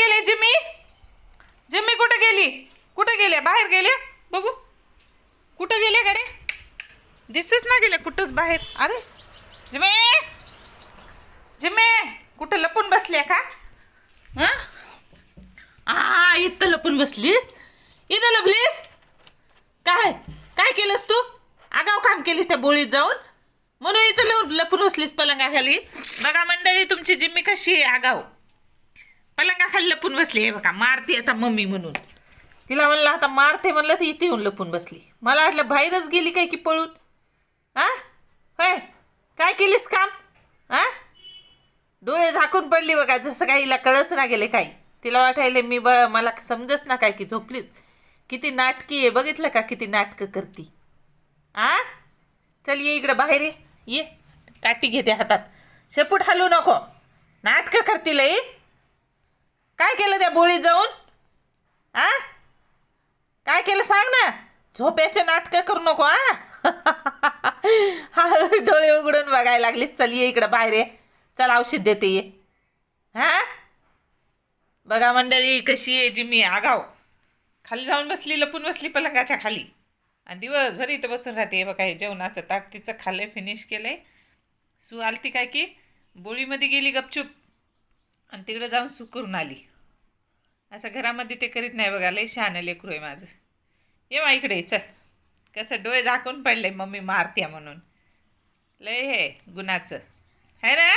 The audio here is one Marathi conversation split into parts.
गेले जिम्मी? जिम्मी कुठे गेली? कुठे गेले? बाहेर गेले? बघू कुठे गेले का रे? दिसच ना गेले कुठंच बाहेर. अरे जिम्मी, जिम्मी कुठं लपून बसल्या का? इथं लपून बसलीस? इथं लपलीस? काय काय केलंस तू? आगाव काम केलीस त्या बोळीत जाऊन, म्हणून इथं लपून बसलीस पलंगाखाली. बघा मंडळी, तुमची जिम्मी कशी आहे आगाव. पलंगाखाली लपून बसली आहे बघा. मारते आता मम्मी म्हणून. तिला म्हणलं आता मारते म्हणलं तर इथे येऊन लपून बसली. मला वाटलं बाहेरच गेली काय की पळून. होय, काय केलीस काम? डोळे झाकून पडली बघा, जसं काही हिला कळच ना गेले काही. तिला वाटायले मला समजच ना काय की झोपलीच. किती नाटकी आहे बघितलं का, किती नाटकं करती. चल ये इकडं बाहेर ये. काठी घेते हातात. शेपूट हलवू नको. नाटकं करतील लई. काय केलं त्या बोळीत जाऊन? काय केलं सांग ना. झोपेचे नाटकं करू नको. डोळे उघडून बघायला लागलीस. चल ये इकडं बाहेर ये. चल औषध देते ये. बघा मंडळी कशी आहे जिम्मी आगाव. खाली जाऊन बसली, लपून बसली पलंगाच्या खाली. आणि दिवसभर इथं बसून राहते. बघा हे जेवणाचं ताट तिचं खाल्लंय, फिनिश केलंय. सू आलती काय की बोळीमध्ये गेली गपचूप आणि तिकडे जाऊन सू करून आली. असं घरामध्ये ते करीत नाही बघा. लय शहाणं लेकरू आहे माझं. ये मा इकडे. चल कसं डोळे झाकून पडले मम्मी मारत्या म्हणून. लय हे गुणाचं है ना.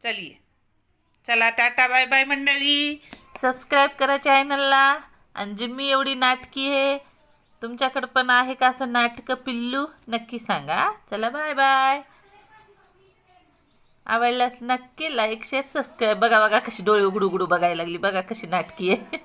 चल ये. चला टाटा बाय बाय मंडळी. सबस्क्राईब करा चॅनलला. आणि जिम्मी एवढी नाटकी आहे. तुमच्याकडं पण आहे का असं नाटकं पिल्लू? नक्की सांगा. चला बाय बाय. आवडल्यास नक्की लाईक शेअर सबस्क्राईब. बघा बघा कशी डोळे उघडू उघडू बघायला लागली. बघा कशी नाटकी आहे.